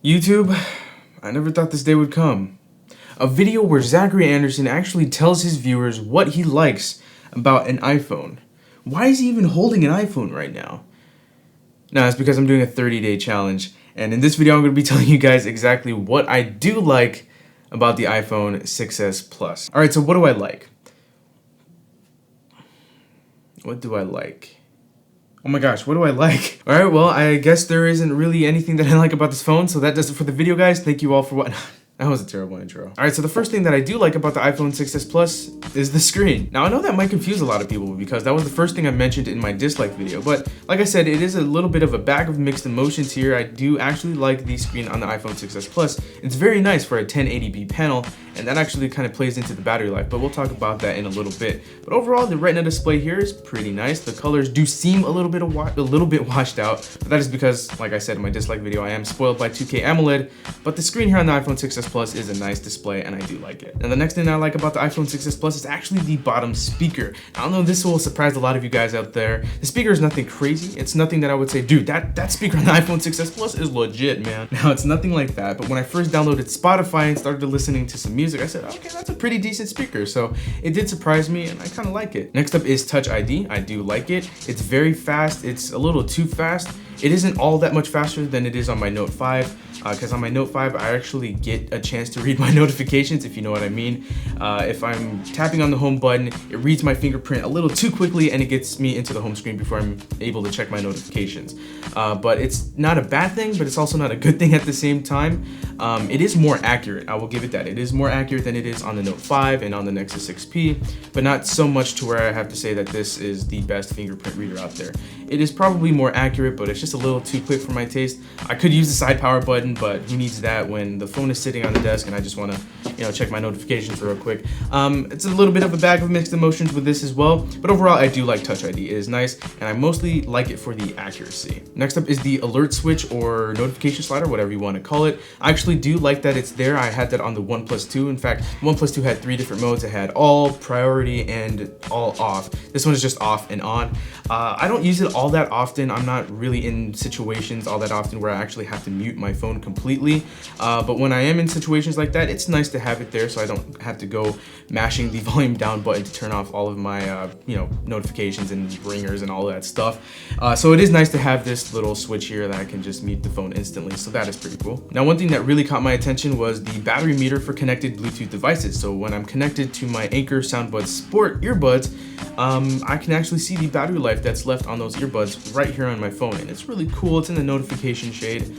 YouTube, I never thought this day would come. A video where Zachary Anderson actually tells his viewers what he likes about an iPhone. Why is he even holding an iPhone right now? No, it's because I'm doing a 30-day challenge, and in this video I'm going to be telling you guys exactly what I do like about the iPhone 6s Plus. Alright, so what do I like? What do I like? Oh my gosh, what do I like? Alright, well, I guess there isn't really anything that I like about this phone, so that does it for the video, guys. Thank you all for watching. That was a terrible intro. Alright, so the first thing that I do like about the iPhone 6s Plus is the screen. Now, I know that might confuse a lot of people because that was the first thing I mentioned in my dislike video, but like I said, it is a little bit of a bag of mixed emotions here. I do actually like the screen on the iPhone 6s Plus. It's very nice for a 1080p panel, and that actually kind of plays into the battery life, but we'll talk about that in a little bit. But overall, the Retina display here is pretty nice. The colors do seem a little bit washed out, but that is because, like I said in my dislike video, I am spoiled by 2K AMOLED, but the screen here on the iPhone 6s Plus is a nice display, and I do like it. And the next thing I like about the iPhone 6s Plus is actually the bottom speaker. I don't know if this will surprise a lot of you guys out there. The speaker is nothing crazy. It's nothing that I would say, dude, that speaker on the iPhone 6s Plus is legit, man. Now, it's nothing like that, but when I first downloaded Spotify and started listening to some music, I said, okay, that's a pretty decent speaker. So it did surprise me, and I kind of like it. Next up is Touch ID. I do like it. It's very fast. It's a little too fast. It isn't all that much faster than it is on my Note 5. Because on my Note 5, I actually get a chance to read my notifications, if you know what I mean. If I'm tapping on the home button, it reads my fingerprint a little too quickly and it gets me into the home screen before I'm able to check my notifications. But it's not a bad thing, but it's also not a good thing at the same time. It is more accurate, I will give it that. It is more accurate than it is on the Note 5 and on the Nexus 6P, but not so much to where I have to say that this is the best fingerprint reader out there. It is probably more accurate, but it's just a little too quick for my taste. I could use the side power button, but who needs that when the phone is sitting on the desk and I just want to, check my notifications real quick. It's a little bit of a bag of mixed emotions with this as well, but overall I do like Touch ID. It is nice, and I mostly like it for the accuracy. Next up is the alert switch or notification slider, whatever you want to call it. I actually do like that it's there. I had that on the OnePlus 2. In fact, OnePlus 2 had 3 different modes. It had all, priority, and all off. This one is just off and on. I don't use it all that often. I'm not really in situations all that often where I actually have to mute my phone completely. But when I am in situations like that, it's nice to have it there so I don't have to go mashing the volume down button to turn off all of my, notifications and ringers and all that stuff. So it is nice to have this little switch here that I can just mute the phone instantly. So that is pretty cool. Now, one thing that really caught my attention was the battery meter for connected Bluetooth devices. So when I'm connected to my Anchor Soundbuds Sport earbuds, I can actually see the battery life that's left on those earbuds right here on my phone, and it's really cool. It's in the notification shade.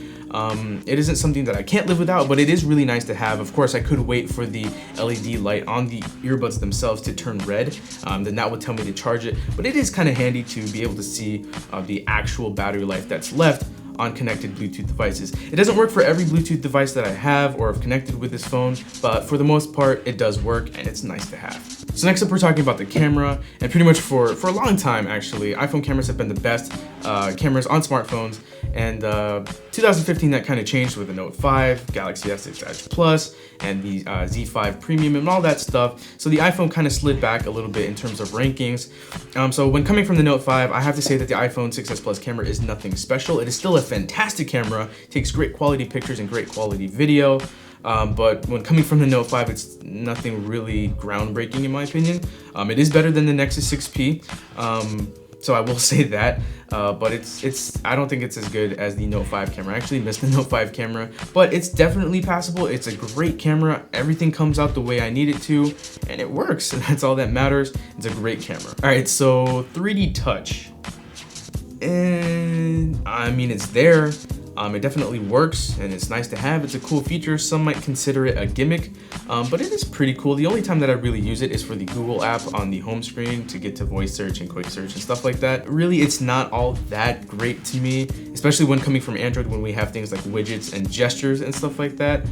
It isn't something that I can't live without, but it is really nice to have. Of course, I could wait for the LED light on the earbuds themselves to turn red, then that would tell me to charge it, but it is kind of handy to be able to see the actual battery life that's left on connected Bluetooth devices. It doesn't work for every Bluetooth device that I have or have connected with this phone, but for the most part, it does work, and it's nice to have. So next up, we're talking about the camera, and pretty much for a long time, actually, iPhone cameras have been the best cameras on smartphones, and 2015, that kind of changed with the Note 5, Galaxy S6 Edge Plus, and the Z5 Premium and all that stuff. So the iPhone kind of slid back a little bit in terms of rankings. So when coming from the Note 5, I have to say that the iPhone 6s Plus camera is nothing special. It is still a fantastic camera, takes great quality pictures and great quality video. But when coming from the Note 5, it's nothing really groundbreaking in my opinion. It is better than the Nexus 6P. So I will say that, but I don't think it's as good as the Note 5 camera. I actually missed the Note 5 camera, but it's definitely passable. It's a great camera. Everything comes out the way I need it to, and it works. And that's all that matters. It's a great camera. All right, so 3D touch. And I mean, it's there. It definitely works, and it's nice to have. It's a cool feature. Some might consider it a gimmick, but it is pretty cool. The only time that I really use it is for the Google app on the home screen to get to voice search and quick search and stuff like that. Really, it's not all that great to me, especially when coming from Android when we have things like widgets and gestures and stuff like that.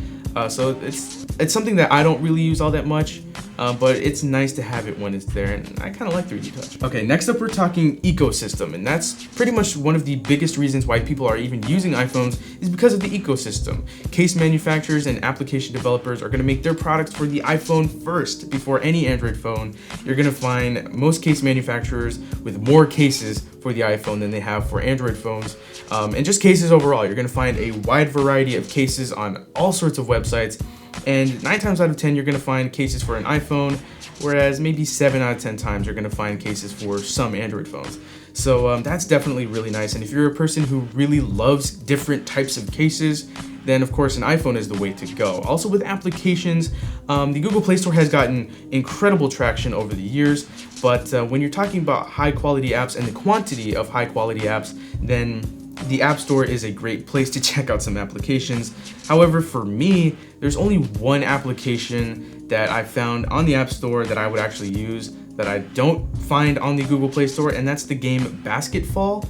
So it's something that I don't really use all that much. but it's nice to have it when it's there, and I kind of like 3D Touch. Okay, next up we're talking ecosystem, and that's pretty much one of the biggest reasons why people are even using iPhones is because of the ecosystem. Case manufacturers and application developers are going to make their products for the iPhone first before any Android phone. You're going to find most case manufacturers with more cases for the iPhone than they have for Android phones, and just cases overall. You're going to find a wide variety of cases on all sorts of websites, and 9 times out of 10 you're going to find cases for an iPhone, whereas maybe 7 out of 10 times you're going to find cases for some Android phones. So that's definitely really nice, and if you're a person who really loves different types of cases, then of course an iPhone is the way to go. Also with applications, the Google Play Store has gotten incredible traction over the years, but when you're talking about high quality apps and the quantity of high quality apps, then the App Store is a great place to check out some applications. However, for me, there's only one application that I found on the App Store that I would actually use that I don't find on the Google Play Store, and that's the game Basketball.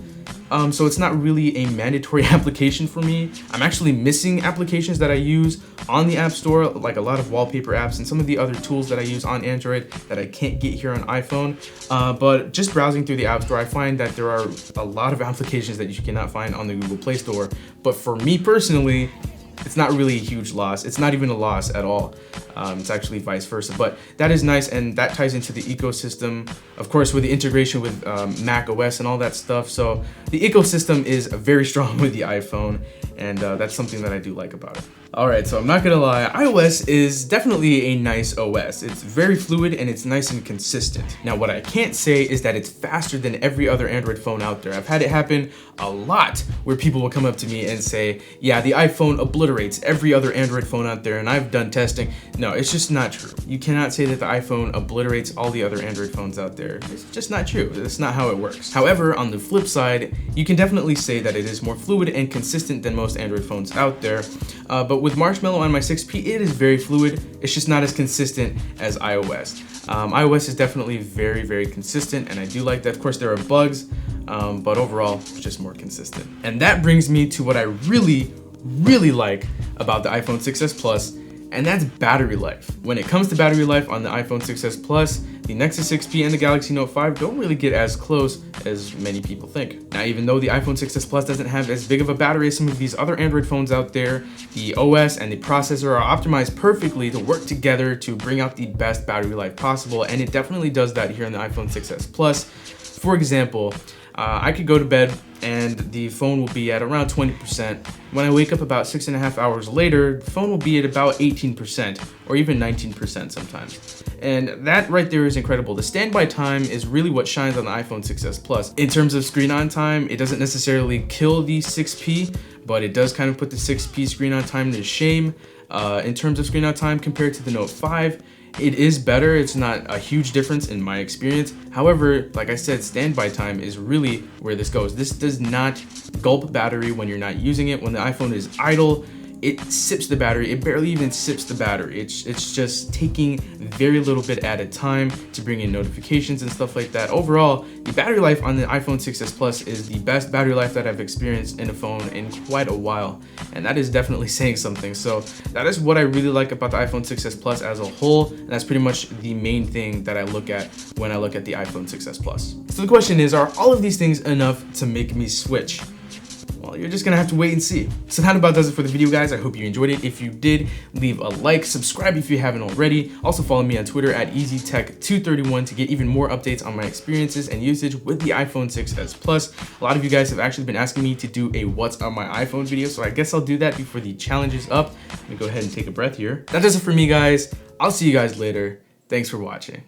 So it's not really a mandatory application for me. I'm actually missing applications that I use on the App Store, like a lot of wallpaper apps and some of the other tools that I use on Android that I can't get here on iPhone. But just browsing through the App Store, I find that there are a lot of applications that you cannot find on the Google Play Store. But for me personally, it's not really a huge loss. It's not even a loss at all. It's actually vice versa, but that is nice, and that ties into the ecosystem, of course, with the integration with Mac OS and all that stuff. So the ecosystem is very strong with the iPhone, and that's something that I do like about it. Alright, so I'm not gonna lie, iOS is definitely a nice OS. It's very fluid and it's nice and consistent. Now what I can't say is that it's faster than every other Android phone out there. I've had it happen a lot where people will come up to me and say, yeah, the iPhone obliterates every other Android phone out there, and I've done testing. No, it's just not true. You cannot say that the iPhone obliterates all the other Android phones out there. It's just not true. That's not how it works. However, on the flip side, you can definitely say that it is more fluid and consistent than most Android phones out there. But with Marshmallow on my 6P, it is very fluid. It's just not as consistent as iOS. iOS is definitely very, very consistent, and I do like that. Of course, there are bugs, but overall, it's just more consistent. And that brings me to what I really, really like about the iPhone 6s Plus, and that's battery life. When it comes to battery life on the iPhone 6s Plus, the Nexus 6P and the Galaxy Note 5 don't really get as close as many people think. Now, even though the iPhone 6s Plus doesn't have as big of a battery as some of these other Android phones out there, the OS and the processor are optimized perfectly to work together to bring out the best battery life possible, and it definitely does that here on the iPhone 6s Plus. For example, I could go to bed and the phone will be at around 20%. When I wake up about 6.5 hours later, the phone will be at about 18% or even 19% sometimes. And that right there is incredible. The standby time is really what shines on the iPhone 6s Plus. In terms of screen on time, it doesn't necessarily kill the 6P, but it does kind of put the 6P screen on time to shame. In terms of screen on time compared to the Note 5, it is better. It's not a huge difference in my experience. However, like I said, standby time is really where this goes. This does not gulp battery when you're not using it. When the iPhone is idle, it sips the battery. It barely even sips the battery. It's just taking very little bit at a time to bring in notifications and stuff like that. Overall, the battery life on the iPhone 6s Plus is the best battery life that I've experienced in a phone in quite a while, and that is definitely saying something. So that is what I really like about the iPhone 6s Plus as a whole, and that's pretty much the main thing that I look at when I look at the iPhone 6s Plus. So the question is, are all of these things enough to make me switch? Well, you're just gonna have to wait and see. So that about does it for the video, guys. I hope you enjoyed it. If you did, leave a like, subscribe if you haven't already. Also follow me on Twitter at EasyTech231 to get even more updates on my experiences and usage with the iPhone 6s Plus. A lot of you guys have actually been asking me to do a what's on my iPhone video, so I guess I'll do that before the challenge is up. Let me go ahead and take a breath here. That does it for me, guys. I'll see you guys later. Thanks for watching.